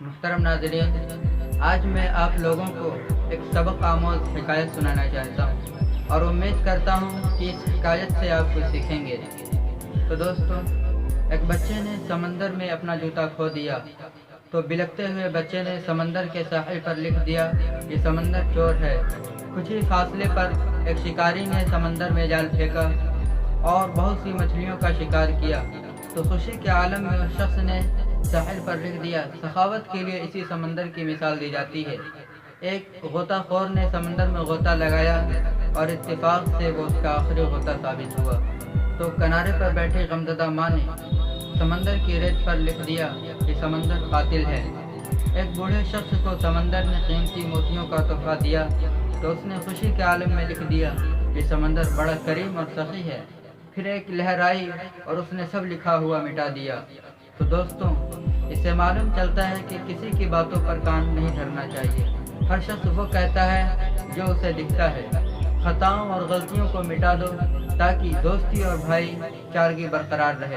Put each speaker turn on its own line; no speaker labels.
محترم ناظرین، آج میں آپ لوگوں کو ایک سبق آموز حکایت سنانا چاہتا ہوں اور امید کرتا ہوں کہ اس حکایت سے آپ کچھ سیکھیں گے۔ تو دوستو، ایک بچے نے سمندر میں اپنا جوتا کھو دیا تو بلکتے ہوئے بچے نے سمندر کے ساحل پر لکھ دیا کہ سمندر چور ہے۔ کچھ ہی فاصلے پر ایک شکاری نے سمندر میں جال پھینکا اور بہت سی مچھلیوں کا شکار کیا تو خوشی کے عالم میں اس شخص نے ساحل پر لکھ دیا، سخاوت کے لیے اسی سمندر کی مثال دی جاتی ہے۔ ایک غوطہ خور نے سمندر میں غوطہ لگایا اور اتفاق سے وہ اس کا آخری غوطہ ثابت ہوا تو کنارے پر بیٹھے غمزدہ ماں نے سمندر کی ریت پر لکھ دیا کہ سمندر قاتل ہے۔ ایک بوڑھے شخص کو سمندر نے قیمتی موتیوں کا تحفہ دیا تو اس نے خوشی کے عالم میں لکھ دیا کہ سمندر بڑا کریم اور سخی ہے۔ پھر ایک لہر آئی اور اس نے سب لکھا ہوا مٹا دیا۔ تو دوستوں، اس سے معلوم چلتا ہے کہ کسی کی باتوں پر کان نہیں دھرنا چاہیے۔ ہر شخص وہ کہتا ہے جو اسے دکھتا ہے۔ خطاؤں اور غلطیوں کو مٹا دو تاکہ دوستی اور بھائی چارگی برقرار رہے۔